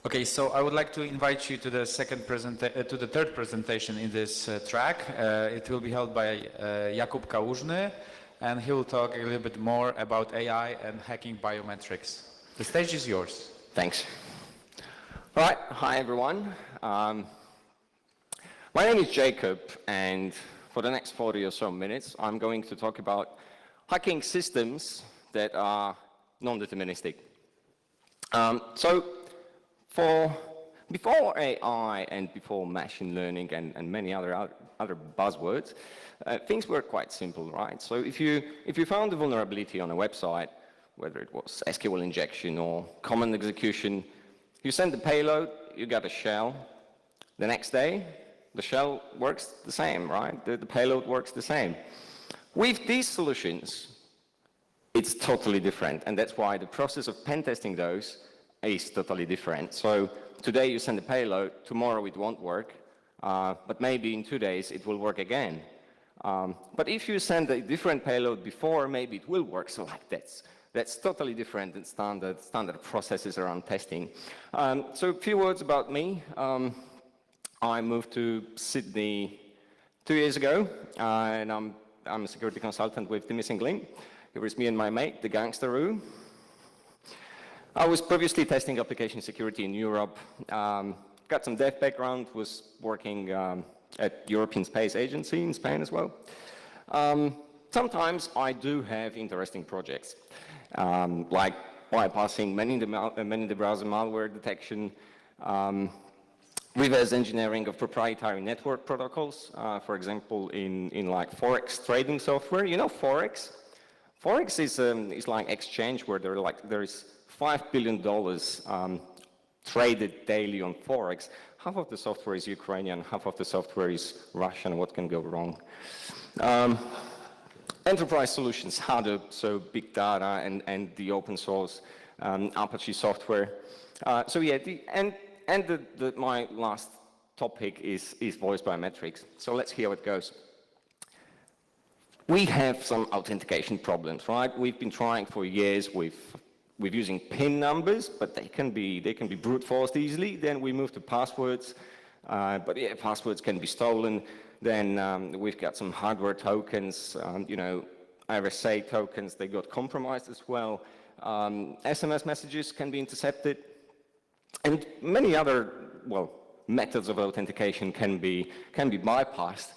Okay, so I would like to invite you to the third presentation in this track. It will be held by Jakub Kaluzny, and he will talk a little bit more about AI and hacking biometrics. The stage is yours. Thanks. All right, hi everyone. My name is Jakub, and for the next 40 or so minutes, I'm going to talk about hacking systems that are non-deterministic. Before AI and before machine learning and many other buzzwords, things were quite simple, right? So if you found a vulnerability on a website, whether it was SQL injection or command execution, you send the payload, you get a shell. The next day, the shell works the same, right? The payload works the same. With these solutions, it's totally different, and that's why the process of pen testing those is totally different. So today you send a payload, tomorrow it won't work, but maybe in 2 days it will work again. But if you send a different payload before, maybe it will work. So like that's totally different than standard processes around testing. So a few words about me. I moved to Sydney 2 years ago, and I'm a security consultant with The Missing Link. It was me and my mate, the Gangsteroo. I was previously testing application security in Europe, got some dev background, was working at European Space Agency in Spain as well. Sometimes I do have interesting projects, like bypassing many in the browser malware detection, reverse engineering of proprietary network protocols, for example, in like Forex trading software. You know Forex? Forex is like exchange where there is $5 billion traded daily on Forex. Half of the software is Ukrainian, half of the software is Russian. What can go wrong? Enterprise solutions, Hadoop, so big data and the open source Apache software. So yeah, my last topic is voice biometrics. So let's hear how it goes. We have some authentication problems, right? We've been trying for years with using PIN numbers, but they can be brute forced easily. Then we move to passwords, but yeah, passwords can be stolen. Then we've got some hardware tokens, you know, RSA tokens, they got compromised as well. SMS messages can be intercepted, and many other, well, methods of authentication can be bypassed.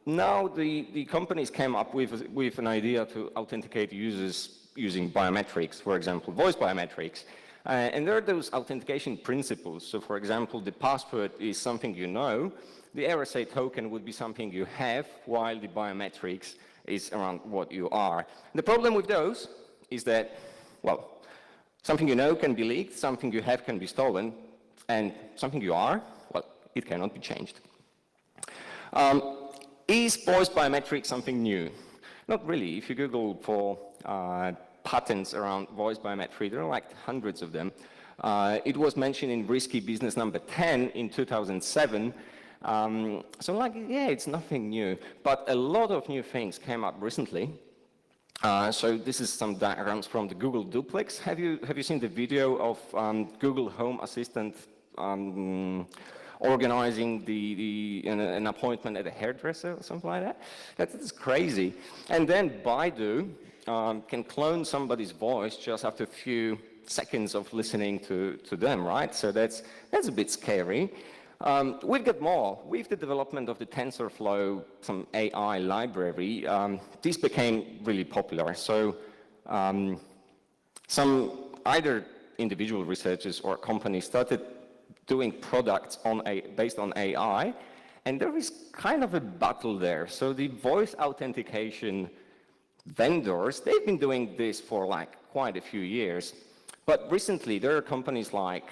Now the companies came up with an idea to authenticate users using biometrics, for example, voice biometrics. And there are those authentication principles. So for example, the password is something you know, the RSA token would be something you have, while the biometrics is around what you are. The problem with those is that, well, something you know can be leaked, something you have can be stolen, and something you are, well, it cannot be changed. Is voice biometrics something new? Not really. If you Google for patents around voice biometry, there are like hundreds of them. It was mentioned in Risky Business number 10 in 2007. So like, yeah, it's nothing new. But a lot of new things came up recently. So this is some diagrams from the Google Duplex. Have you seen the video of Google Home Assistant organizing an appointment at a hairdresser or something like that? That's crazy. And then Baidu can clone somebody's voice just after a few seconds of listening to them, right? So that's a bit scary. We've got more. With the development of the TensorFlow, some AI library, this became really popular. So some either individual researchers or companies started doing products based on AI, and there is kind of a battle there. So the voice authentication vendors, they've been doing this for like quite a few years, but recently there are companies like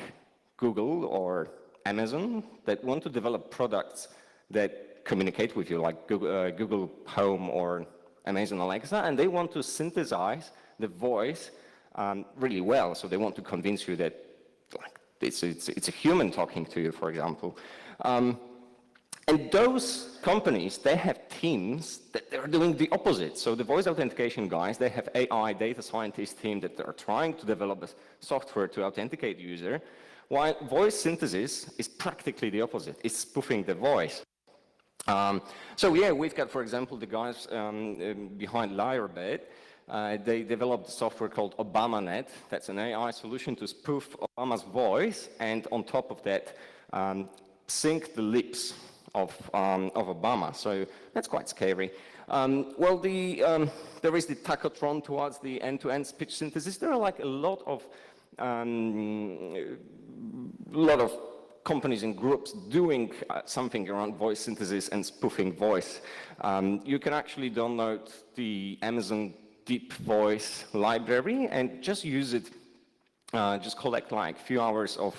Google or Amazon that want to develop products that communicate with you, like Google Home or Amazon Alexa, and they want to synthesize the voice really well. So they want to convince you that like, it's a human talking to you, for example. And those companies, they have teams that they're doing the opposite. So the voice authentication guys, they have AI data scientist team that are trying to develop a software to authenticate user, While voice synthesis is practically the opposite. It's spoofing the voice. So yeah, we've got, for example, the guys behind Lyrebird. They developed software called ObamaNet. That's an AI solution to spoof Obama's voice, and on top of that, sync the lips of Obama. So that's quite scary. Well, there is the tachotron towards the end-to-end speech synthesis. There are like a lot of companies and groups doing something around voice synthesis and spoofing voice. You can actually download the Amazon Deep Voice library and just use it, just collect like a few hours of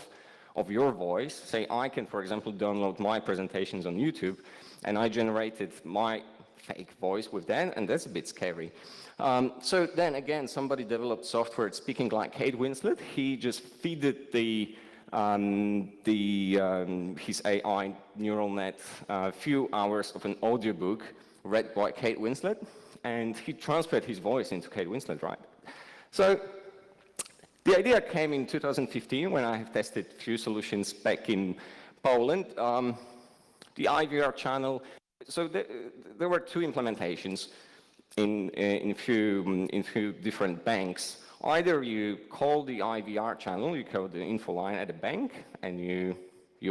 your voice. Say, I can, for example, download my presentations on YouTube, and I generated my fake voice with that, and that's a bit scary. So then again, somebody developed software speaking like Kate Winslet. He just feeded his AI neural net a few hours of an audiobook read by Kate Winslet, and he transferred his voice into Kate Winslet, right? So the idea came in 2015 when I have tested a few solutions back in Poland. The IVR channel, so there were two implementations in a few different banks. Either you call the IVR channel, you call the info line at a bank, and you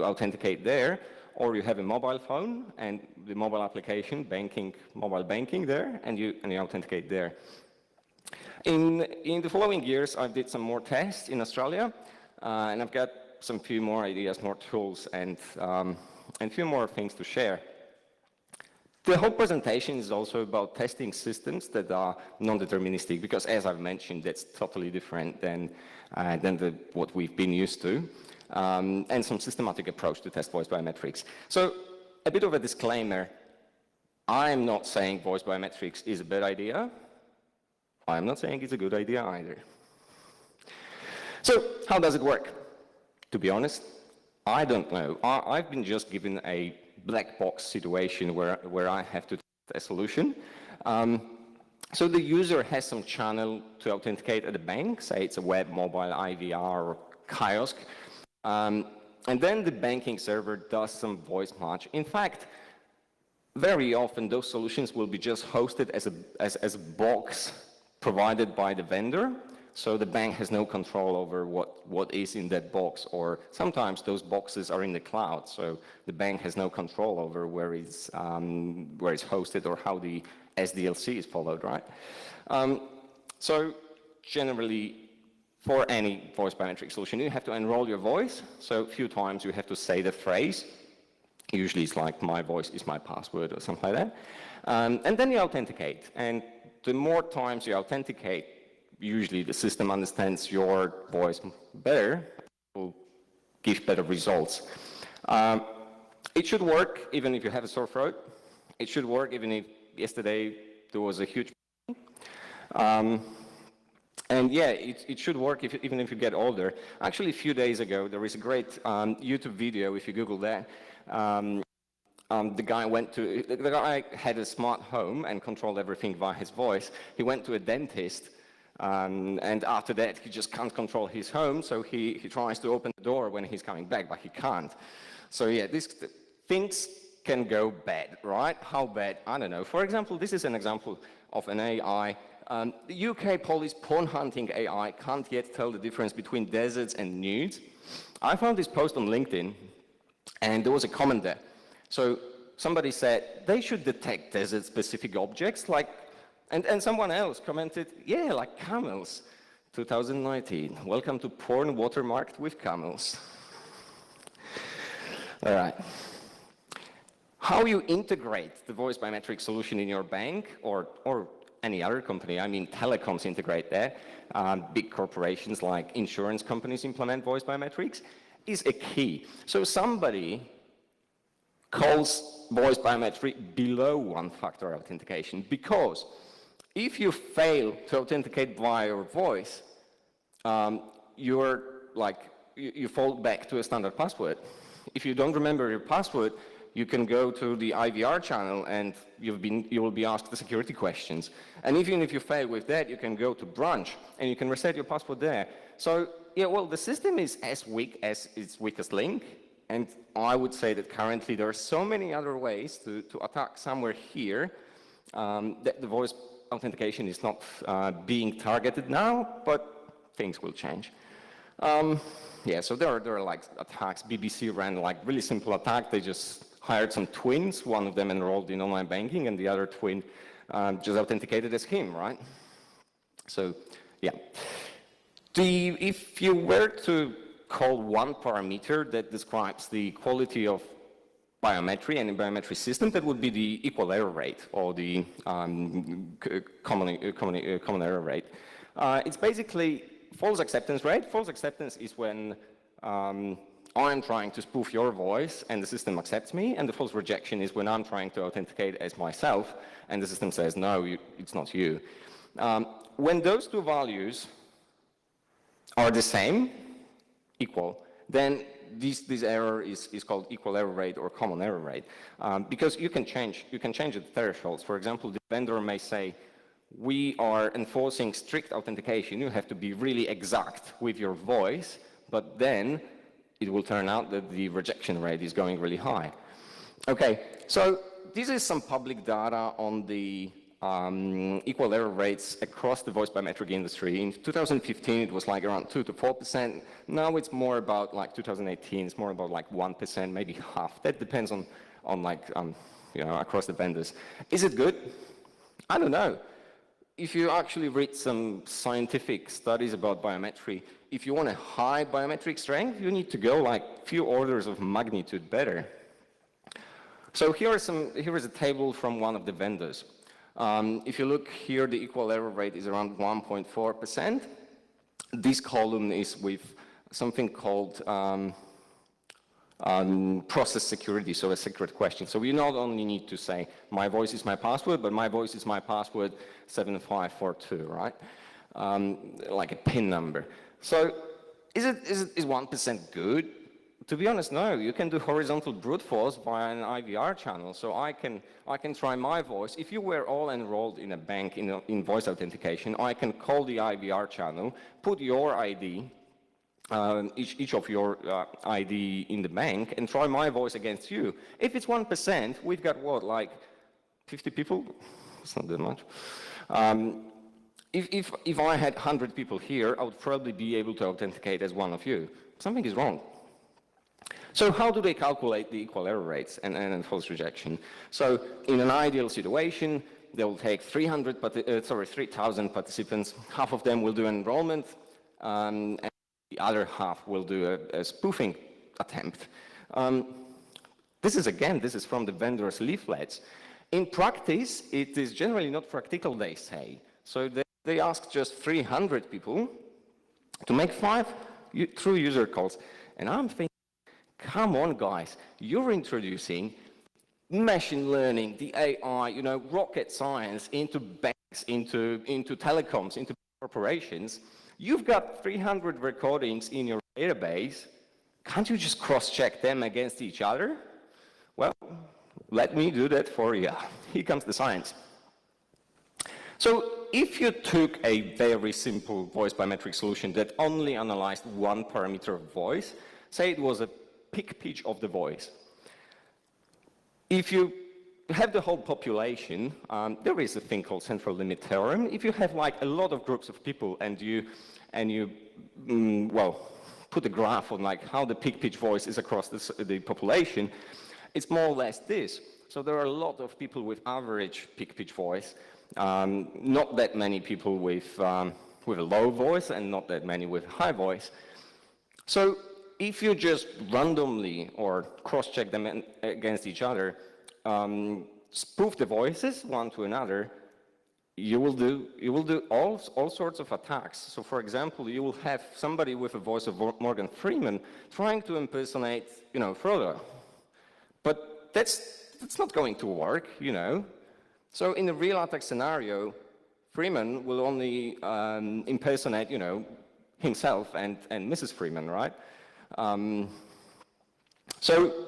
authenticate there, or you have a mobile phone and the mobile application, mobile banking there, and you authenticate there. In the following years, I did some more tests in Australia, and I've got some few more ideas, more tools, and a few more things to share. The whole presentation is also about testing systems that are non-deterministic, because as I've mentioned, that's totally different than what we've been used to, and some systematic approach to test voice biometrics. So a bit of a disclaimer, I'm not saying voice biometrics is a bad idea. I'm not saying it's a good idea either. So how does it work? To be honest, I don't know. I've been just given a black box situation where I have to test a solution. So the user has some channel to authenticate at a bank, say it's a web, mobile, IVR, or kiosk. And then the banking server does some voice match. In fact, very often those solutions will be just hosted as a box provided by the vendor. So the bank has no control over what is in that box, or sometimes those boxes are in the cloud, so the bank has no control over where it's hosted or how the SDLC is followed, right? So generally, for any voice biometric solution, you have to enroll your voice. So a few times you have to say the phrase. Usually it's like, my voice is my password or something like that. And then you authenticate. And the more times you authenticate, usually the system understands your voice better, will give better results. It should work even if you have a sore throat. It should work even if yesterday there was a huge and yeah, it should work even if you get older. Actually, a few days ago, there is a great YouTube video, if you Google that. The guy had a smart home and controlled everything via his voice. He went to a dentist, and after that, he just can't control his home, so he tries to open the door when he's coming back, but he can't. So yeah, things can go bad, right? How bad? I don't know. For example, this is an example of an AI. The UK police porn hunting AI can't yet tell the difference between deserts and nudes. I found this post on LinkedIn, and there was a comment there. So somebody said, they should detect desert-specific objects, like, and someone else commented, yeah, like camels. 2019, welcome to porn watermarked with camels. All right. How you integrate the voice biometric solution in your bank or any other company, I mean telecoms integrate that, big corporations like insurance companies implement voice biometrics, is a key. So somebody calls voice biometric below one-factor authentication, because if you fail to authenticate via your voice, you fall back to a standard password. If you don't remember your password, you can go to the IVR channel and you will be asked the security questions. And even if you fail with that, you can go to branch and you can reset your password there. So yeah, well, the system is as weak as its weakest link, and I would say that currently there are so many other ways to attack somewhere here that the voice authentication is not being targeted now, but things will change. Yeah, so there are like attacks. BBC ran like really simple attack. They just hired some twins. One of them enrolled in online banking, and the other twin just authenticated as him, right? So, yeah. If you were to call one parameter that describes the quality of biometry and a biometry system, that would be the equal error rate, or the common error rate. It's basically false acceptance rate. False acceptance is when I'm trying to spoof your voice and the system accepts me, and the false rejection is when I'm trying to authenticate as myself and the system says, no, it's not you. When those two values are the same, equal, then this error is called equal error rate or common error rate, because you can change the thresholds. For example, the vendor may say, we are enforcing strict authentication. You have to be really exact with your voice, but then it will turn out that the rejection rate is going really high. Okay, so this is some public data on the equal error rates across the voice biometric industry. In 2015, it was like around 2 to 4%. Now it's more about like 2018, it's more about like 1%, maybe half. That depends on like, you know, across the vendors. Is it good? I don't know. If you actually read some scientific studies about biometry, if you want a high biometric strength, you need to go like a few orders of magnitude better. So here is a table from one of the vendors. If you look here, the equal error rate is around 1.4%. This column is with something called process security, so a secret question. So you not only need to say, my voice is my password, but my voice is my password 7542, right? Like a PIN number. So is 1% good? To be honest, no. You can do horizontal brute force via an IVR channel. So I can try my voice. If you were all enrolled in a bank in voice authentication, I can call the IVR channel, put your ID, each of your ID in the bank, and try my voice against you. If it's 1%, we've got what, like 50 people? It's not that much. If I had 100 people here, I would probably be able to authenticate as one of you. Something is wrong. So how do they calculate the equal error rates and false rejection? So in an ideal situation, they will take 3,000 participants. Half of them will do enrollment, and the other half will do a spoofing attempt. This is from the vendor's leaflets. In practice, it is generally not practical, they say. So they ask just 300 people to make 5 true user calls. And I'm thinking, come on, guys, you're introducing machine learning, the AI, you know, rocket science into banks, into telecoms, into corporations. You've got 300 recordings in your database. Can't you just cross-check them against each other? Well, let me do that for you. Here comes the science. So if you took a very simple voice biometric solution that only analyzed one parameter of voice, say it was a peak pitch of the voice. If you have the whole population, there is a thing called central limit theorem. If you have like a lot of groups of people and you put a graph on like how the peak pitch voice is across the population, it's more or less this. So there are a lot of people with average peak pitch voice, not that many people with a low voice, and not that many with high voice. So if you just randomly or cross-check them against each other, spoof the voices one to another, you will do all sorts of attacks. So for example, you will have somebody with a voice of Morgan Freeman trying to impersonate, you know, Frodo. But that's not going to work, you know. So in a real attack scenario, Freeman will only impersonate, you know, himself and Mrs. Freeman, right? So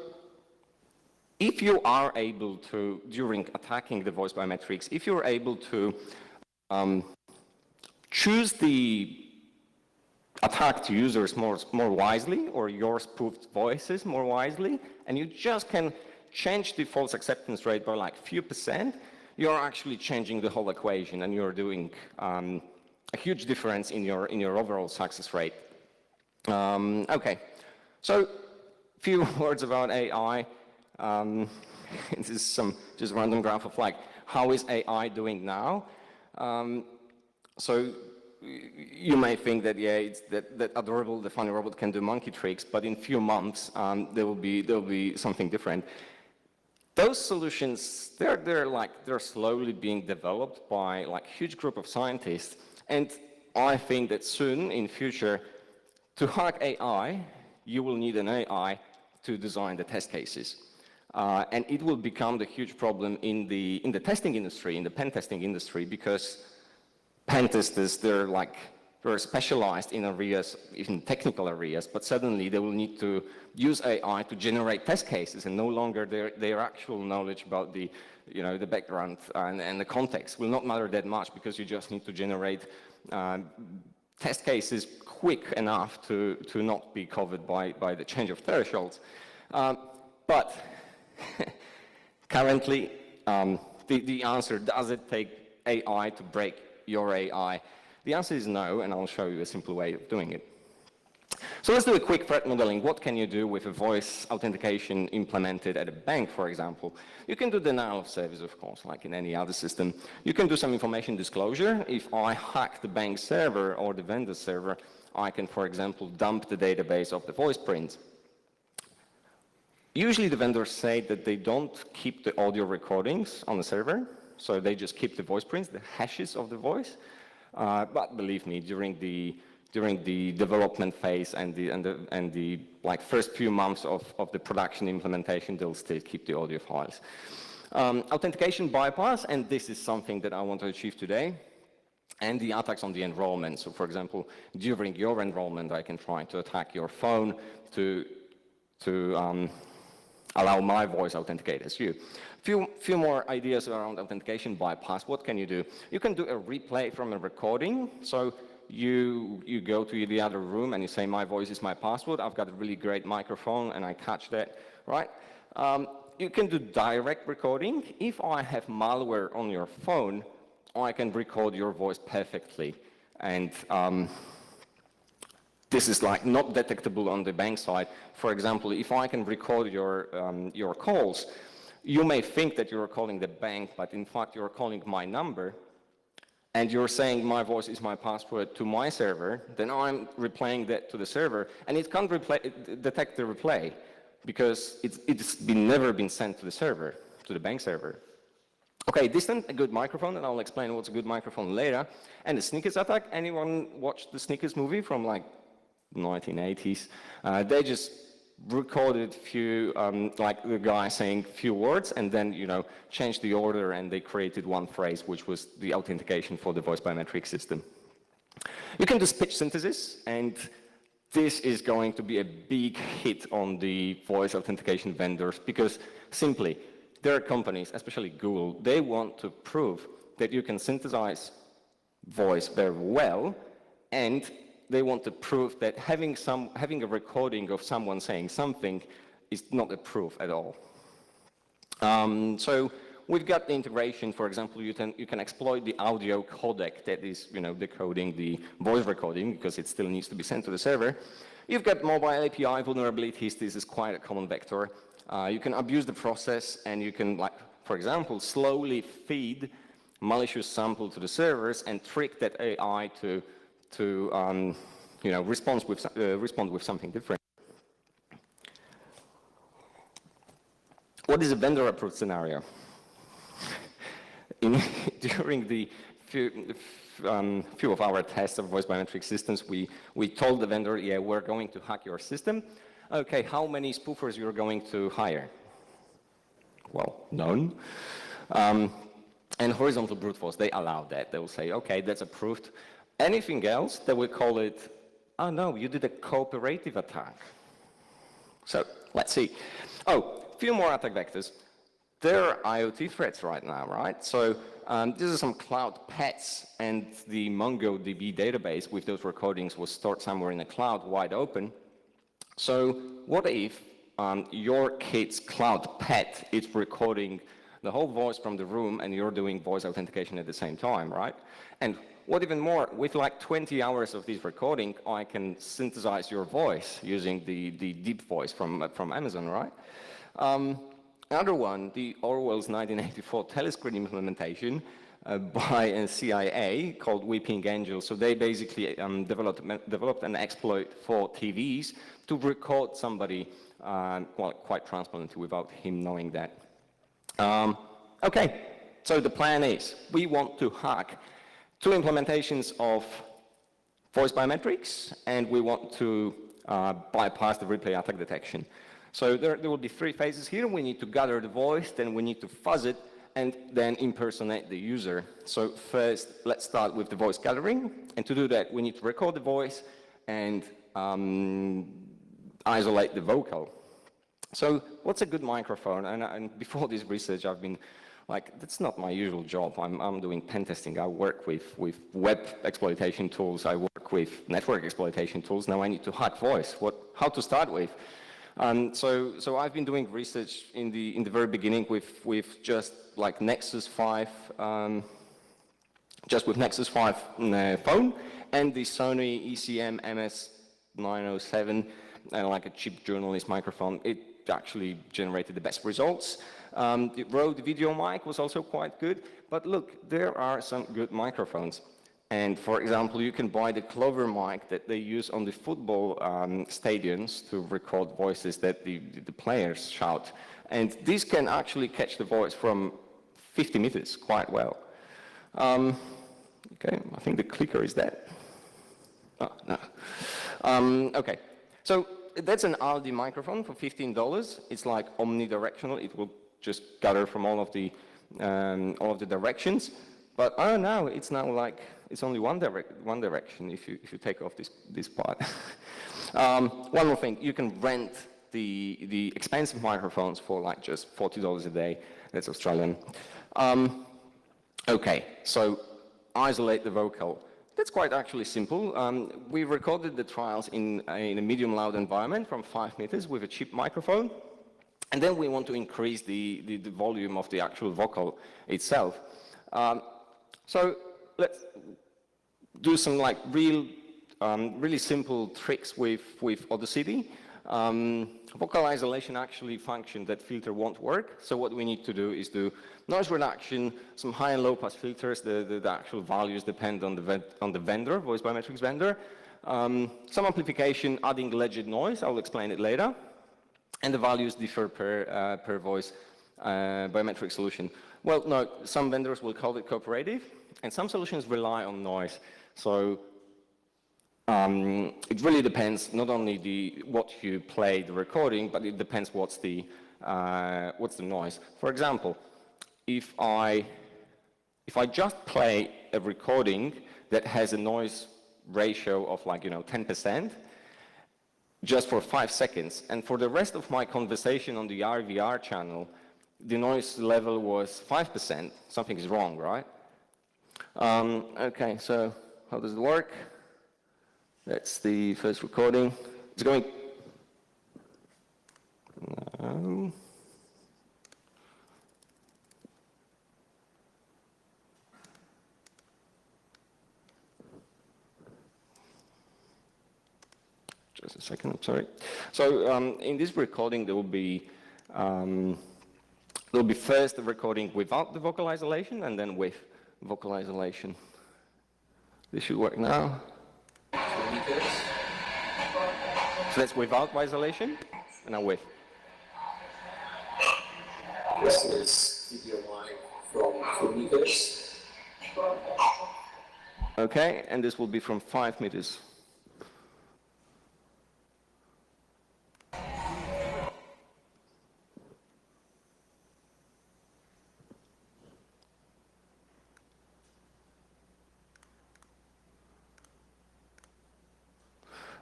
if you are able to, during attacking the voice biometrics, if you're able to choose the attack users more wisely, or your spoofed voices more wisely, and you just can change the false acceptance rate by like few percent, you're actually changing the whole equation, and you're doing a huge difference in your overall success rate. Okay, so few words about AI. This is some just random graph of like, how is AI doing now? So you may think that, yeah, it's that adorable, the funny robot can do monkey tricks, but in few months, there will be something different. Those solutions, they're slowly being developed by like huge group of scientists, and I think that soon in future, to hack AI, you will need an AI to design the test cases. And it will become the huge problem in the testing industry, in the pen testing industry, because pen testers, they're specialized in areas, in technical areas, but suddenly they will need to use AI to generate test cases, and no longer their actual knowledge about the background and the context will not matter that much, because you just need to generate test cases quick enough to not be covered by the change of thresholds. But currently, the answer, does it take AI to break your AI? The answer is no, and I'll show you a simple way of doing it. So let's do a quick threat modeling. What can you do with a voice authentication implemented at a bank, for example? You can do denial of service, of course, like in any other system. You can do some information disclosure. If I hack the bank server or the vendor server, I can, for example, dump the database of the voice prints. Usually the vendors say that they don't keep the audio recordings on the server, so they just keep the voice prints, the hashes of the voice. But believe me, during the development phase and the first few months of the production implementation, they'll still keep the audio files. Authentication bypass, and this is something that I want to achieve today, and the attacks on the enrollment. So for example, during your enrollment, I can try to attack your phone to allow my voice authenticate as you. Few more ideas around authentication bypass. What can you do? You can do a replay from a recording. So you go to the other room and you say, my voice is my password. I've got a really great microphone and I catch that, right? You can do direct recording. If I have malware on your phone, I can record your voice perfectly. And this is like not detectable on the bank side. For example, if I can record your calls, you may think that you're calling the bank, but in fact you're calling my number, and you're saying my voice is my password to my server, then I'm replaying that to the server, and it can't detect the replay, because it's never been sent to the server, to the bank server. Okay, distant, a good microphone, and I'll explain what's a good microphone later. And the Snickers attack, anyone watched the Snickers movie from like 1980s? They just recorded few, like the guy saying few words, and then, changed the order, and they created one phrase, which was the authentication for the voice biometric system. You can do speech synthesis, and this is going to be a big hit on the voice authentication vendors, because simply, there are companies, especially Google, they want to prove that you can synthesize voice very well, and they want to prove that having a recording of someone saying something is not a proof at all. So we've got the integration. For example, you can exploit the audio codec that is decoding the voice recording, because it still needs to be sent to the server. You've got mobile API vulnerabilities. This is quite a common vector. You can abuse the process, and you can, for example, slowly feed malicious sample to the servers and trick that AI to respond with something different. What is a vendor-approved scenario? During the few of our tests of voice biometric systems, we told the vendor, yeah, we're going to hack your system. Okay, how many spoofers you're going to hire? Well, none. And horizontal brute force, they allow that. They will say, okay, that's approved. Anything else, they will call it, oh no, you did a cooperative attack. So, let's see. Oh, a few more attack vectors. There are IoT threats right now, right? So, These are some cloud pets, and the MongoDB database with those recordings was stored somewhere in the cloud, wide open. So what if your kid's cloud pet is recording the whole voice from the room and you're doing voice authentication at the same time, right? And what even more, with like 20 hours of this recording, I can synthesize your voice using the deep voice from Amazon, right? Another one, the Orwell's 1984 telescreen implementation by CIA called Weeping Angel. So they basically developed an exploit for TVs to record somebody quite transparently without him knowing that. Okay, so the plan is we want to hack 2 implementations of voice biometrics, and we want to bypass the replay attack detection. So there will be 3 phases here. We need to gather the voice, then we need to fuzz it, and then impersonate the user. So first, let's start with the voice gathering. And to do that, we need to record the voice and isolate the vocal. So what's a good microphone? And before this research, I've been like, that's not my usual job. I'm doing pen testing. I work with web exploitation tools. I work with network exploitation tools. Now I need to hack voice. How to start with? So I've been doing research in the very beginning with just like Nexus 5, just with Nexus 5 phone and the Sony ECM MS907 and like a cheap journalist microphone. It actually generated the best results. The Rode video mic was also quite good, but look, there are some good microphones. And for example, you can buy the Clover mic that they use on the football stadiums to record voices that the players shout. And these can actually catch the voice from 50 meters quite well. Okay, I think the clicker is dead. Oh, no. Okay, so that's an Aldi microphone for $15. It's like omnidirectional. It will just gather from all of the directions. But oh no, it's now like it's only one direction if you take off this part. One more thing, you can rent the expensive microphones for like just $40 a day. That's Australian. Okay, so isolate the vocal. That's quite actually simple. We recorded the trials in a medium loud environment from 5 meters with a cheap microphone. And then we want to increase the volume of the actual vocal itself. So let's do some like really simple tricks with Audacity. Vocal isolation actually function, that filter won't work. So what we need to do is do noise reduction, some high and low pass filters. The actual values depend on the vendor, voice biometrics vendor. Some amplification, adding legit noise. I'll explain it later. And the values differ per voice biometric solution. Well, no, some vendors will call it cooperative, and some solutions rely on noise. So it really depends not only what you play the recording, but it depends what's the noise. For example, if I just play a recording that has a noise ratio of like 10%, just for 5 seconds, and for the rest of my conversation on the RVR channel, the noise level was 5%. Something is wrong, right? Okay, so how does it work? That's the first recording. It's going. No. Just a second, I'm sorry. So in this recording, there will be first the recording without the vocal isolation, and then with vocal isolation. This should work now. So that's without isolation, and now with. This is video mic from 4 meters. Okay, and this will be from 5 meters.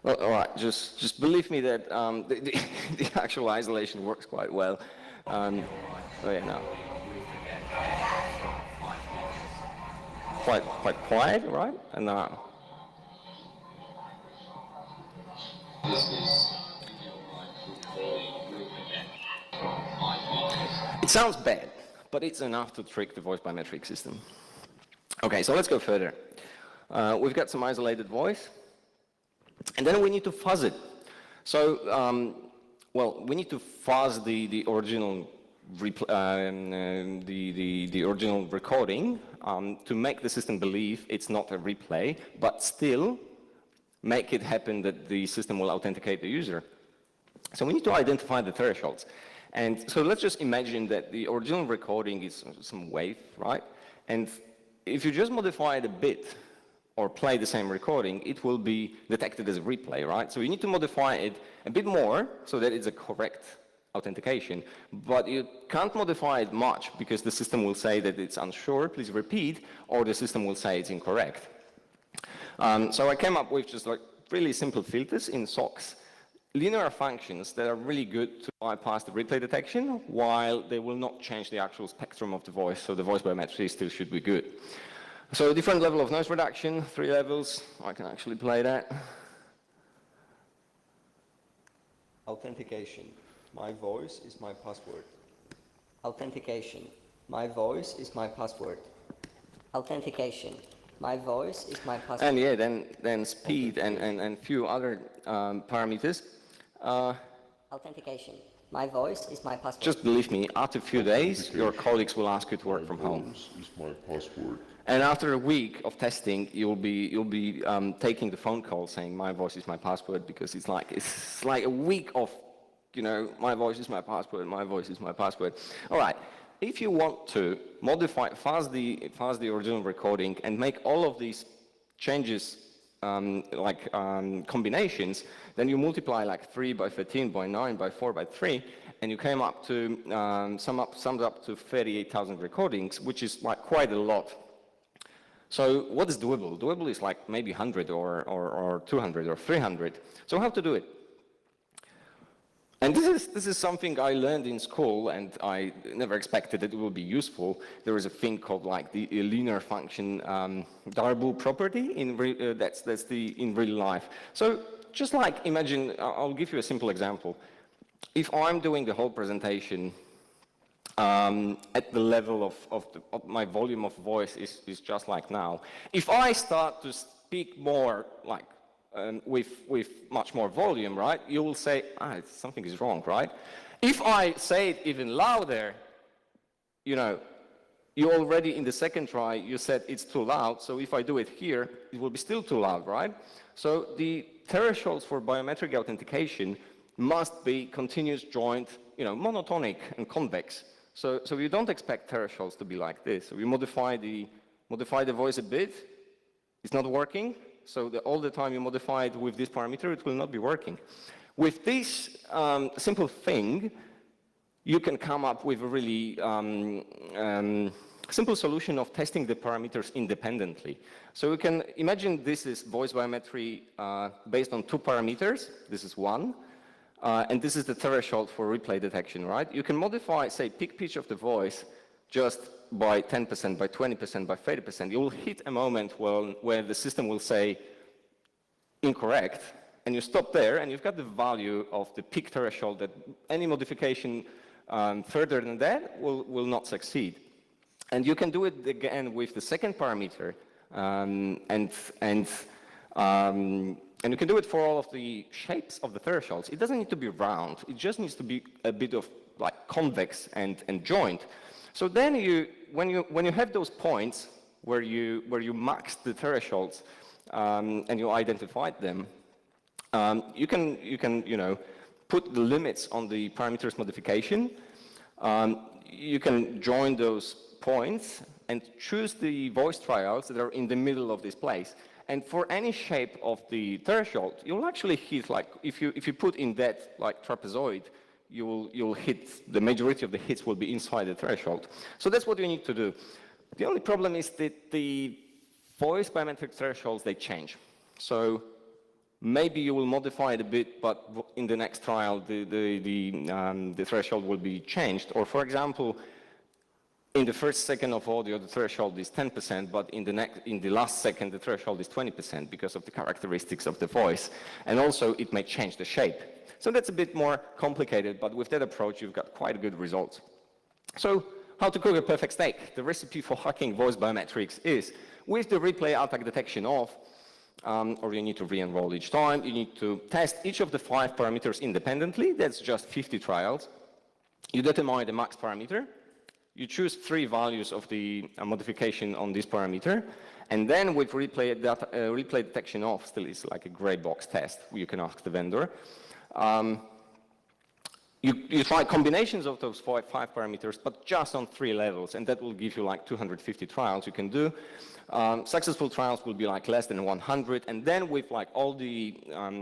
Well, all right, just believe me that the actual isolation works quite well. Oh yeah, no. quite quiet, right? And now. It sounds bad, but it's enough to trick the voice biometric system. Okay, so let's go further. We've got some isolated voice, and then we need to fuzz it. So, well, we need to fuzz the original the original recording to make the system believe it's not a replay, but still make it happen that the system will authenticate the user. So we need to identify the thresholds. And so let's just imagine that the original recording is some wave, right? And if you just modify it a bit or play the same recording, it will be detected as a replay, right? So you need to modify it a bit more so that it's a correct authentication. But you can't modify it much because the system will say that it's unsure, please repeat, or the system will say it's incorrect. So I came up with just like really simple filters in SOCs, linear functions that are really good to bypass the replay detection while they will not change the actual spectrum of the voice, so the voice biometry still should be good. So different level of noise reduction, 3 levels, I can actually play that. Authentication. My voice is my password. Authentication. My voice is my password. Authentication. My voice is my password. And yeah, then speed and few other parameters. Authentication. My voice is my password. Just believe me, after a few days, your colleagues will ask you to work from home. Is my password. And after a week of testing, you'll be taking the phone call saying my voice is my password, because it's like a week of, you know, my voice is my password, my voice is my password. All right. If you want to modify, fuzz the original recording and make all of these changes combinations, then you multiply like 3 by 13 by 9 by 4 by 3, and you came up to sums up to 38,000 recordings, which is like quite a lot. So what is doable? Doable is like maybe 100 or 200 or 300. So how to do it? And this is something I learned in school, and I never expected that it would be useful. There is a thing called like the linear function Darboux property that's in real life. So just like imagine, I'll give you a simple example. If I'm doing the whole presentation at the level of my volume of voice is just like now. If I start to speak more like with much more volume, right, you will say, something is wrong, right? If I say it even louder, you know, you already in the second try, you said it's too loud, so if I do it here, it will be still too loud, right? So the thresholds for biometric authentication must be continuous, joint, you know, monotonic and convex. So you don't expect thresholds to be like this. So you modify the voice a bit, it's not working. So all the time you modify it with this parameter, it will not be working. With this simple thing, you can come up with a really simple solution of testing the parameters independently. So you can imagine this is voice biometry based on 2 parameters. This is 1. And this is the threshold for replay detection, right? You can modify, say, peak pitch of the voice just by 10%, by 20%, by 30%. You will hit a moment where the system will say incorrect, and you stop there, and you've got the value of the peak threshold that any modification further than that will not succeed. And you can do it again with the second parameter, and you can do it for all of the shapes of the thresholds. It doesn't need to be round. It just needs to be a bit of like convex and joint. So then when you have those points where you max the thresholds and you identified them, you can you know, put the limits on the parameters modification. You can join those points and choose the voice trials that are in the middle of this place. And for any shape of the threshold, you'll actually hit, like, if you put in that, like, trapezoid, you'll hit, the majority of the hits will be inside the threshold. So that's what you need to do. The only problem is that the voice biometric thresholds, they change. So maybe you will modify it a bit, but in the next trial, the threshold will be changed. Or, for example, in the first second of audio, the threshold is 10%, but in the last second, the threshold is 20% because of the characteristics of the voice. And also, it may change the shape. So that's a bit more complicated, but with that approach, you've got quite good results. So how to cook a perfect steak? The recipe for hacking voice biometrics is, with the replay attack detection off, or you need to re-enroll each time, you need to test each of the 5 parameters independently. That's just 50 trials. You determine the max parameter. You choose 3 values of the modification on this parameter. And then with replay detection off, still is like a gray box test, you can ask the vendor. You try combinations of those 5 parameters, but just on 3 levels, and that will give you like 250 trials you can do. Successful trials will be like less than 100, and then with like all the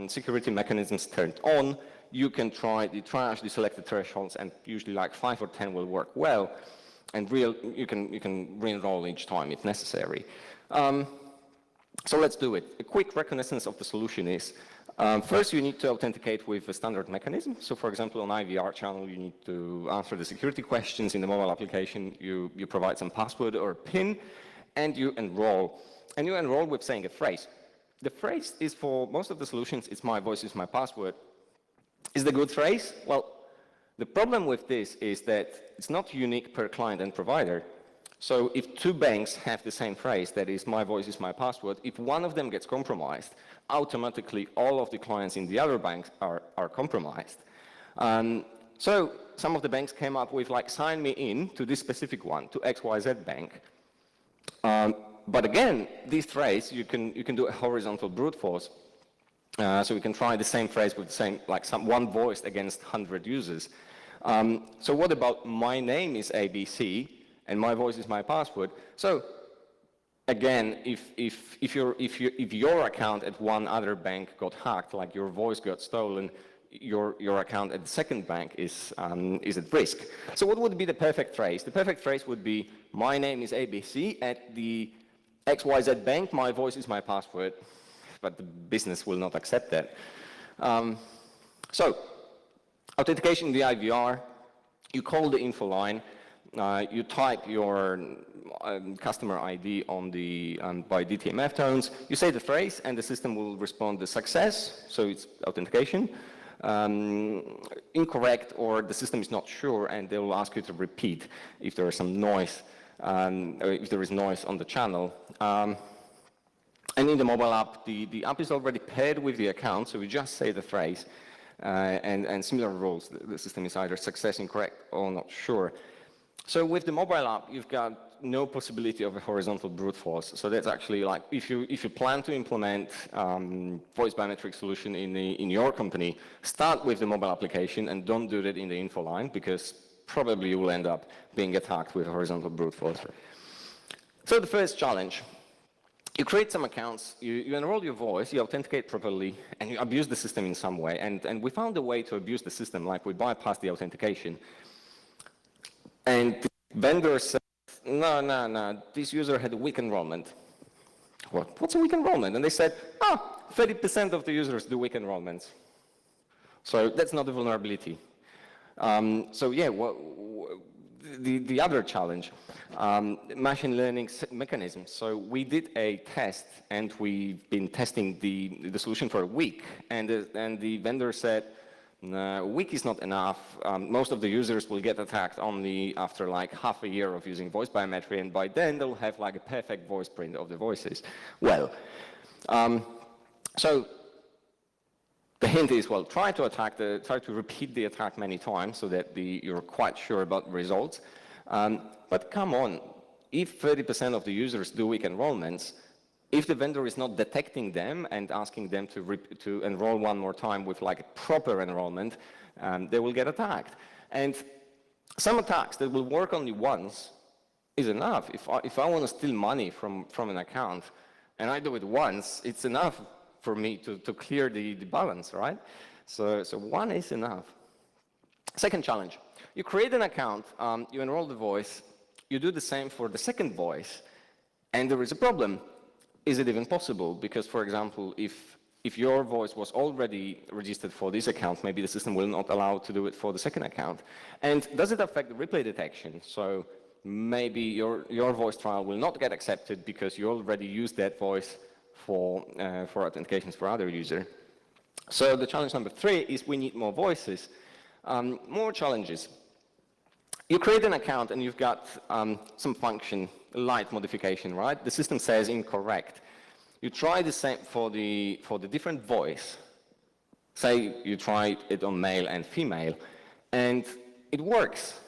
security mechanisms turned on, you can try the triage the selected thresholds, and usually like 5 or 10 will work well, and you can re-enroll each time if necessary. So let's do it. A quick reconnaissance of the solution is, first you need to authenticate with a standard mechanism. So for example, on IVR channel, you need to answer the security questions. In the mobile application, you provide some password or PIN, and you enroll. And you enroll with saying a phrase. The phrase is, for most of the solutions, it's my voice is my password. Is the good phrase? Well, the problem with this is that it's not unique per client and provider. So if 2 banks have the same phrase, that is, my voice is my password, if one of them gets compromised, automatically all of the clients in the other banks are compromised. So some of the banks came up with like, sign me in to this specific one, to XYZ bank. But again, this phrase, you can do a horizontal brute force. So we can try the same phrase with the same, like one voice against 100 users. So what about my name is ABC and my voice is my password? So again, if your account at one other bank got hacked, like your voice got stolen, your account at the second bank is at risk. So what would be the perfect phrase? The perfect phrase would be, my name is ABC at the XYZ bank, my voice is my password, but the business will not accept that. So authentication in the IVR, you call the info line, you type your customer ID on the by DTMF tones, you say the phrase, and the system will respond the success, so it's authentication. Incorrect, or the system is not sure, and they will ask you to repeat if there is some noise, if there is noise on the channel. And in the mobile app, the app is already paired with the account, so we just say the phrase, and similar rules. The system is either success, incorrect, or not sure. So with the mobile app, you've got no possibility of a horizontal brute force. So that's actually like, if you plan to implement voice biometric solution in your company, start with the mobile application and don't do that in the info line, because probably you will end up being attacked with a horizontal brute force. So the first challenge, you create some accounts, you enroll your voice, you authenticate properly, and you abuse the system in some way. And we found a way to abuse the system, like we bypassed the authentication. And the vendor said, no, this user had a weak enrollment. What's a weak enrollment? And they said, 30% of the users do weak enrollments. So that's not a vulnerability. So yeah, the other challenge, machine learning mechanisms. So we did a test, and we've been testing the solution for a week, and the vendor said, no, a week is not enough. Most of the users will get attacked only after like half a year of using voice biometry, and by then they'll have like a perfect voice print of the voices. Well, so the hint is, well, try to repeat the attack many times so that you're quite sure about the results. But come on, if 30% of the users do weak enrollments, if the vendor is not detecting them and asking them to enroll one more time with like a proper enrollment, they will get attacked. And some attacks that will work only once is enough. If I want to steal money from an account and I do it once, it's enough for me to clear the balance, right? So one is enough. Second challenge, you create an account, you enroll the voice, you do the same for the second voice, and there is a problem. Is it even possible? Because, for example, if your voice was already registered for this account, maybe the system will not allow to do it for the second account. And does it affect the replay detection? So maybe your voice trial will not get accepted because you already used that voice for authentications for other user. So the challenge number 3 is we need more voices. More challenges. You create an account and you've got some function, light modification, right? The system says incorrect. You try the same for the different voice. Say you try it on male and female, and it works.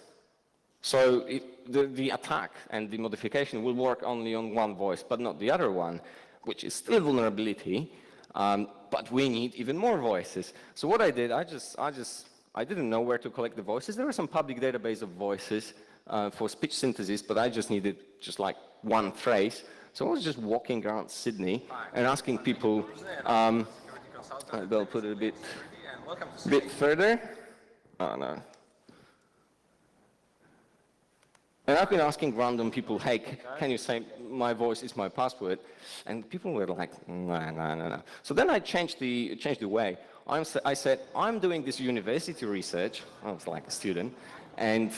So the attack and the modification will work only on one voice, but not the other one, which is still a vulnerability, but we need even more voices. So what I did, I didn't know where to collect the voices. There was some public database of voices for speech synthesis, but I just needed just like one phrase. So I was just walking around Sydney and asking people, they'll put it a bit further. Oh no. And I've been asking random people, hey, can you say my voice is my password? And people were like, no. So then I changed the way. I said, I'm doing this university research. I was like a student. And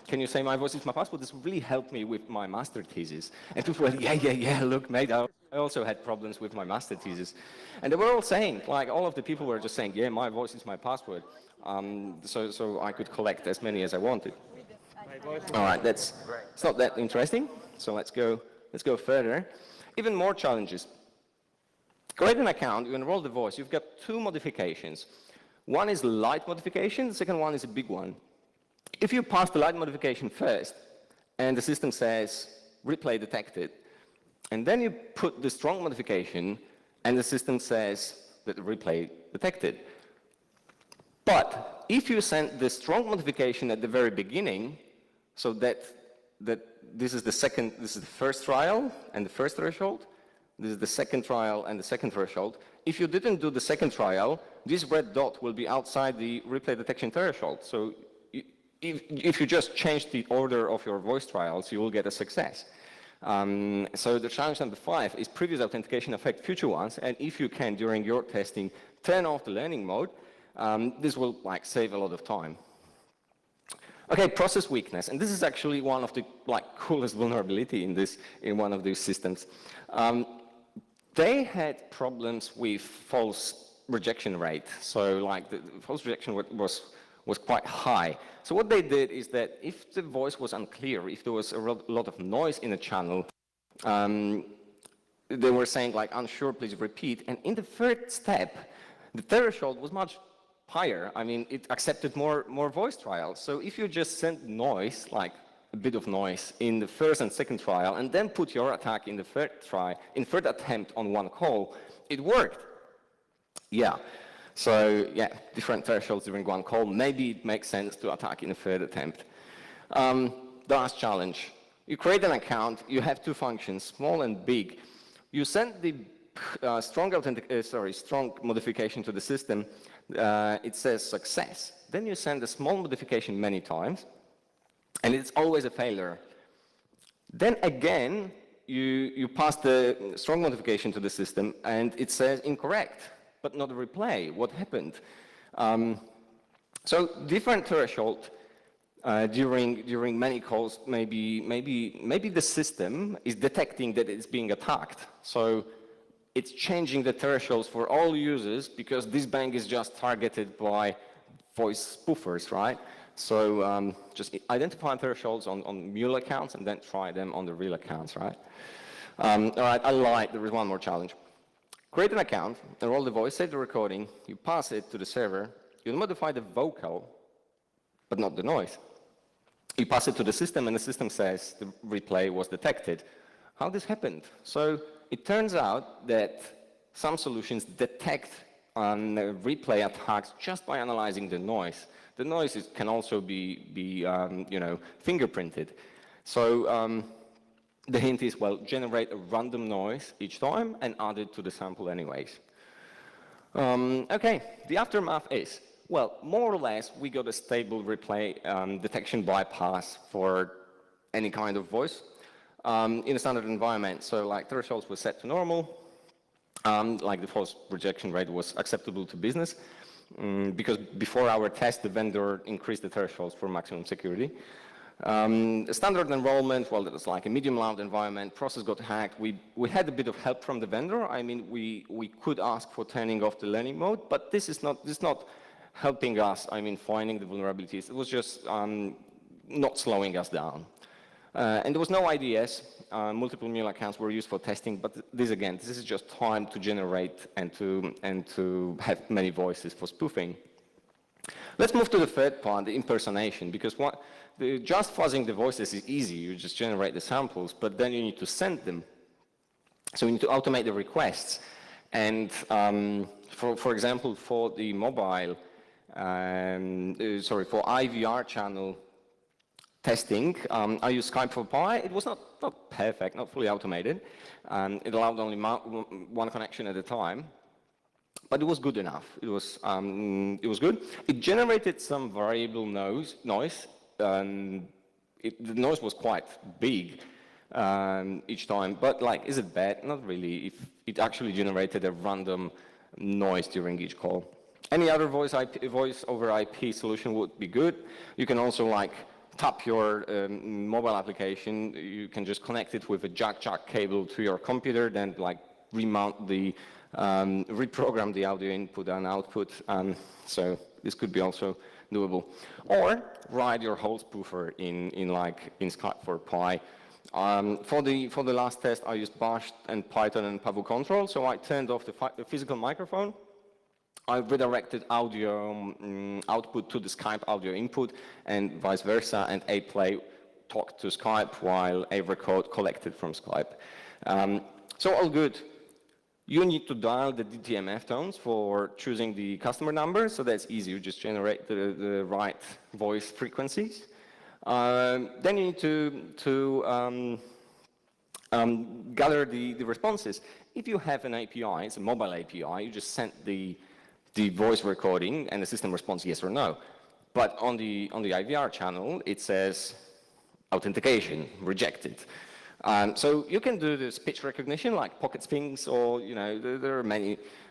can you say my voice is my password? This really helped me with my master thesis. And people were, yeah, look, mate, I also had problems with my master thesis. And they were all saying, like, all of the people were just saying, yeah, my voice is my password. So I could collect as many as I wanted. All right, it's not that interesting. So let's go further. Even more challenges. Create an account, you enroll the voice. You've got 2 modifications. One is light modification, the second one is a big one. If you pass the light modification first, and the system says replay detected, and then you put the strong modification, and the system says that replay detected. But if you send the strong modification at the very beginning, so that this is the first trial and the first threshold, this is the second trial and the second threshold. If you didn't do the second trial, this red dot will be outside the replay detection threshold. So if you just change the order of your voice trials, you will get a success. So the challenge number 5 is previous authentication affect future ones, and if you can, during your testing, turn off the learning mode, this will save a lot of time. Okay, process weakness, and this is actually one of the coolest vulnerability in one of these systems. They had problems with false rejection rate, so the false rejection rate was quite high. So what they did is that if the voice was unclear, if there was a lot of noise in a channel, they were saying unsure, please repeat. And in the third step, the threshold was much higher. I mean, it accepted more voice trials. So if you just send noise, a bit of noise in the first and second trial, and then put your attack in the third attempt on one call, it worked. Yeah. So yeah, different thresholds during one call. Maybe it makes sense to attack in a third attempt. The last challenge. You create an account, you have 2 functions, small and big. You send the strong modification to the system, it says success. Then you send a small modification many times, and it's always a failure. Then again, you pass the strong modification to the system, and it says incorrect, but not a replay. What happened? So different threshold during many calls. Maybe the system is detecting that it's being attacked. So it's changing the thresholds for all users because this bank is just targeted by voice spoofers, right? So just identify thresholds on mule accounts and then try them on the real accounts, right? All right, I lied. There is one more challenge. Create an account, enroll the voice, save the recording, you pass it to the server, you modify the vocal, but not the noise. You pass it to the system, and the system says the replay was detected. How this happened? So it turns out that some solutions detect replay attacks just by analyzing the noise. The noise can also be fingerprinted. So the hint is, well, generate a random noise each time and add it to the sample anyways. Okay, the aftermath is, well, more or less, we got a stable replay detection bypass for any kind of voice in a standard environment. So thresholds were set to normal, the false rejection rate was acceptable to business, because before our test, the vendor increased the thresholds for maximum security. A standard enrollment, well, it was like a medium loud environment, process got hacked. We had a bit of help from the vendor. I mean, we could ask for turning off the learning mode, but this is not helping us, I mean, finding the vulnerabilities. It was just not slowing us down. And there was no IDS. Multiple mule accounts were used for testing, but this is just time to generate and to have many voices for spoofing. Let's move to the third part, the impersonation, because just fuzzing the voices is easy. You just generate the samples, but then you need to send them. So you need to automate the requests. And for example, for the mobile, for IVR channel testing, I used Skype for Pi. It was not perfect, not fully automated. It allowed only one connection at a time. But it was good enough. It was good. It generated some variable noise. The noise was quite big each time. But like, is it bad? Not really. If it actually generated a random noise during each call. Any other voice over IP solution would be good. You can also like tap your mobile application. You can just connect it with a jack cable to your computer, then like remount the reprogram the audio input and output, so this could be also doable. Or write your whole spoofer in Skype for Pi. For the last test, I used Bash and Python and Pavu control, so I turned off the physical microphone. I redirected audio output to the Skype audio input, and vice versa, and A-Play talked to Skype while A-Record collected from Skype. So all good. You need to dial the DTMF tones for choosing the customer number, so that's easy. You just generate the right voice frequencies. Then you need to gather the responses. If you have an API, it's a mobile API, you just send the voice recording and the system responds yes or no. But on the IVR channel, it says authentication, rejected. So you can do the speech recognition like Pocket Sphinx, or there are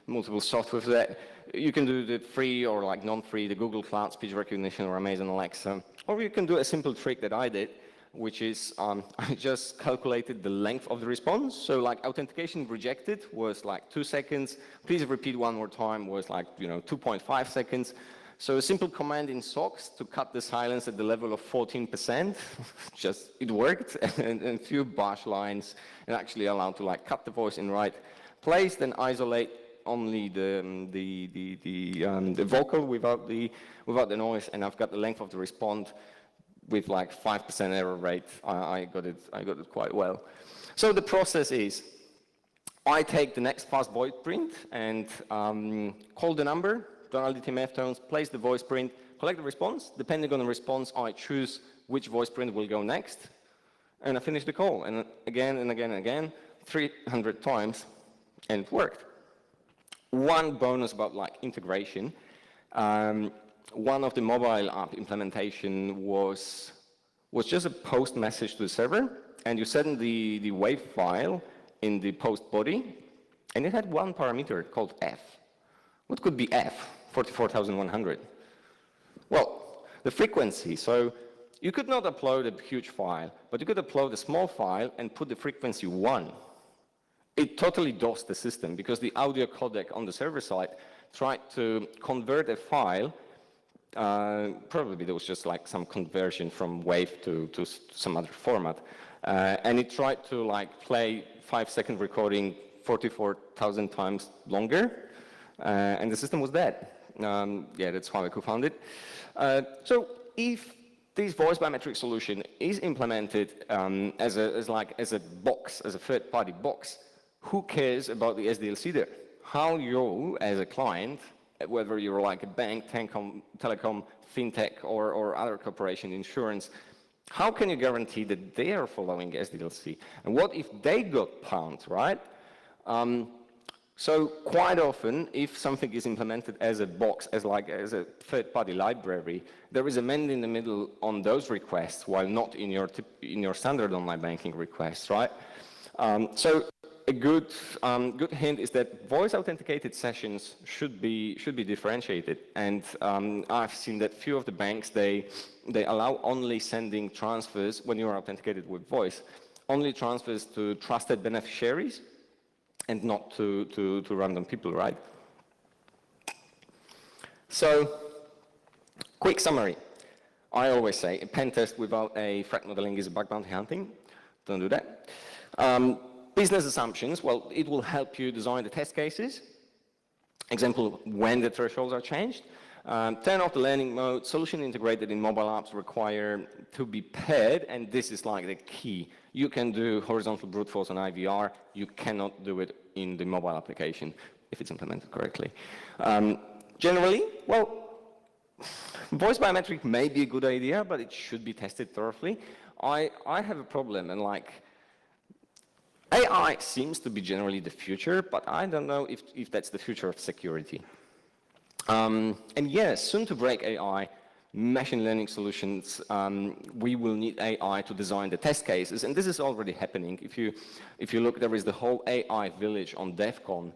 multiple software for that. You can do the free or like non-free, the Google Cloud speech recognition or Amazon Alexa. Or you can do a simple trick that I did, which is I just calculated the length of the response. So like authentication rejected was like 2 seconds. Please repeat one more time was like 2.5 seconds. So a simple command in SOX to cut the silence at the level of 14%, it worked, and a few bash lines, and actually allowed to like cut the voice in the right place, then isolate only the vocal without the noise, and I've got the length of the response with like 5% error rate. I got it quite well. So the process is, I take the next fast voice print and call the number, dial DTMF tones, place the voice print, collect the response. Depending on the response, I choose which voice print will go next, and I finish the call. And again and again and again, 300 times, and it worked. One bonus about like integration, one of the mobile app implementation was just a post message to the server, and you send the WAV file in the post body, and it had one parameter called F. What could be F? 44,100. Well, the frequency. So you could not upload a huge file, but you could upload a small file and put the frequency 1. It totally DOSed the system because the audio codec on the server side tried to convert a file. Probably there was just like some conversion from WAV to some other format. And it tried to like play 5-second recording 44,000 times longer. And the system was dead. Yeah, that's how I co-founded it. So if this voice biometric solution is implemented as a box, as a third-party box, who cares about the SDLC there? How you, as a client, whether you're like a bank, telecom, fintech, or other corporation, insurance, how can you guarantee that they are following SDLC? And what if they got pwned, right? So quite often, if something is implemented as a box, as a third-party library, there is a mend in the middle on those requests, while not in your standard online banking requests, right? So a good hint is that voice-authenticated sessions should be differentiated, and I've seen that few of the banks they allow only sending transfers when you are authenticated with voice, only transfers to trusted beneficiaries, and not to random people, right? So, quick summary. I always say a pen test without a threat modeling is bug bounty hunting. Don't do that. Business assumptions, well, it will help you design the test cases. Example, when the thresholds are changed. Turn off the learning mode. Solution integrated in mobile apps require to be paired, and this is like the key. You can do horizontal brute force on IVR. You cannot do it in the mobile application if it's implemented correctly. Generally, well, voice biometric may be a good idea, but it should be tested thoroughly. I have a problem, and like, AI seems to be generally the future, but I don't know if that's the future of security. And yes, soon to break AI, machine learning solutions, we will need AI to design the test cases, and this is already happening. If you look, there is the whole AI village on DEF CON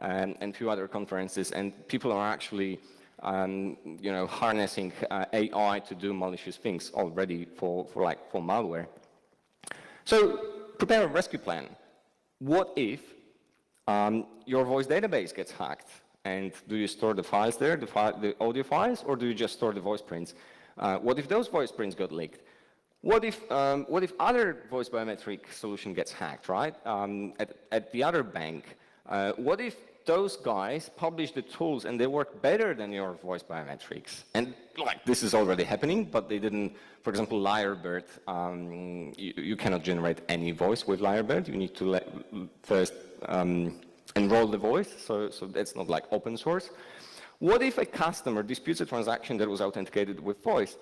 and a few other conferences, and people are actually harnessing AI to do malicious things already for malware. So prepare a rescue plan. What if your voice database gets hacked? And do you store the files there, the audio files, or do you just store the voice prints? What if those voice prints got leaked? What if other voice biometric solution gets hacked, right? At the other bank? What if those guys publish the tools and they work better than your voice biometrics? And like, this is already happening, but they didn't. For example, Lyrebird, you cannot generate any voice with Lyrebird. You need to first enroll the voice, so that's not like open source. What if a customer disputes a transaction that was authenticated with voice?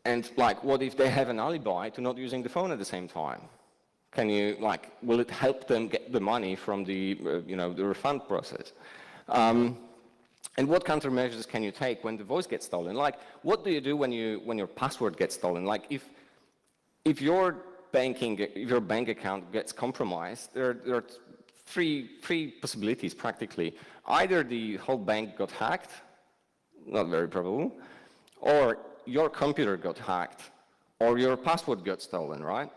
And like, what if they have an alibi to not using the phone at the same time? Can you, like, will it help them get the money from the, the refund process? And what countermeasures can you take when the voice gets stolen? Like, what do you do when your password gets stolen? Like, if your bank account gets compromised, there are three possibilities practically. Either the whole bank got hacked, not very probable, or your computer got hacked, or your password got stolen, right?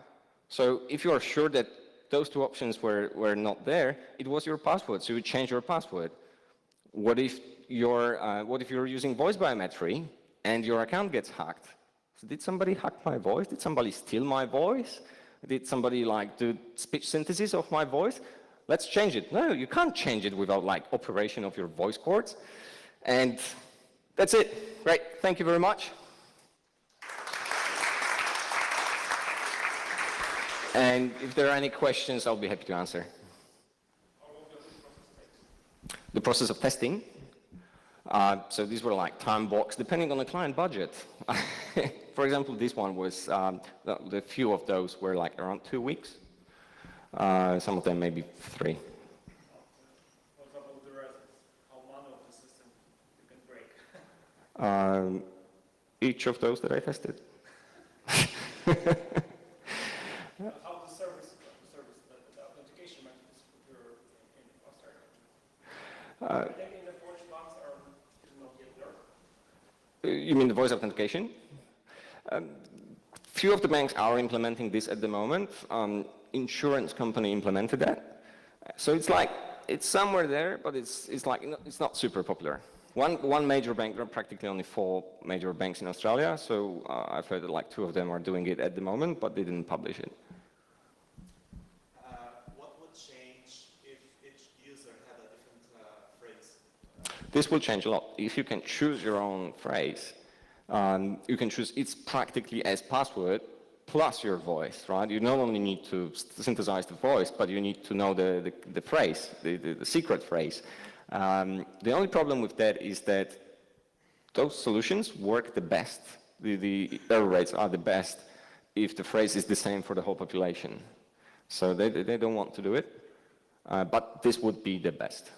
So if you are sure that those two options were not there, it was your password, so you change your password. What if you're using voice biometry and your account gets hacked? So did somebody hack my voice? Did somebody steal my voice? Did somebody like do speech synthesis of my voice? Let's change it. No, you can't change it without like operation of your voice cords. And that's it. Great, thank you very much. And if there are any questions, I'll be happy to answer. The process of testing. So these were like time blocks, depending on the client budget. For example, this one was, the few of those were like around 2 weeks. Some of them maybe 3. What about the rest? How many of the system you can break? Each of those that I tested. How the service, the authentication methods you're in Australia? I think in the Polish banks are not yet there. You mean the voice authentication? Few of the banks are implementing this at the moment. Insurance company implemented that. So it's somewhere there, but it's not super popular. One major bank, there are practically only 4 major banks in Australia, so I've heard that like 2 of them are doing it at the moment, but they didn't publish it. What would change if each user had a different phrase? This will change a lot. If you can choose your own phrase, you can choose it's practically as password plus your voice, right? You not only need to synthesize the voice, but you need to know the phrase, the secret phrase. The only problem with that is that those solutions work the best. The error rates are the best if the phrase is the same for the whole population. So they don't want to do it, but this would be the best.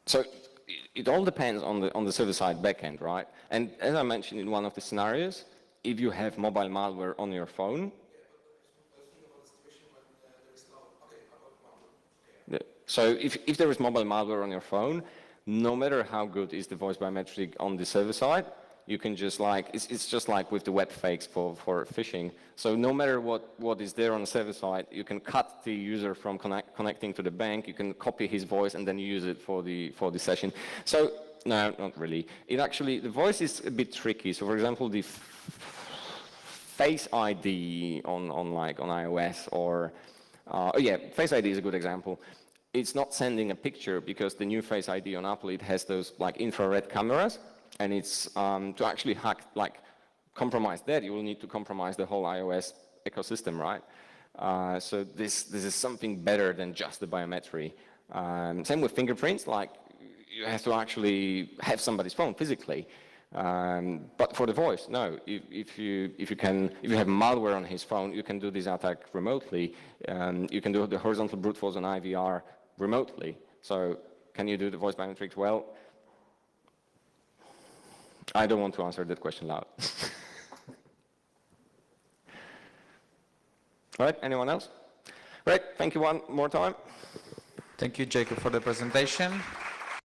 So it all depends on the server-side backend, right? And as I mentioned in one of the scenarios, if you have mobile malware on your phone, so if there is mobile malware on your phone, no matter how good is the voice biometric on the server side, you can just like, it's just like with the web fakes for phishing. So no matter what is there on the server side, you can cut the user from connecting to the bank, you can copy his voice and then use it for the session. So, no, not really. It actually, the voice is a bit tricky. So for example, the Face ID on iOS or, oh yeah, Face ID is a good example. It's not sending a picture because the new Face ID on Apple, it has those like infrared cameras, and it's to actually hack, like compromise that, you will need to compromise the whole iOS ecosystem, right? So this is something better than just the biometry. Same with fingerprints, like you have to actually have somebody's phone physically. But for the voice, no. If you have malware on his phone, you can do this attack remotely. You can do the horizontal brute force on IVR remotely. So can you do the voice biometrics well? I don't want to answer that question loud. All right, anyone else? Right, thank you one more time. Thank you, Jacob, for the presentation.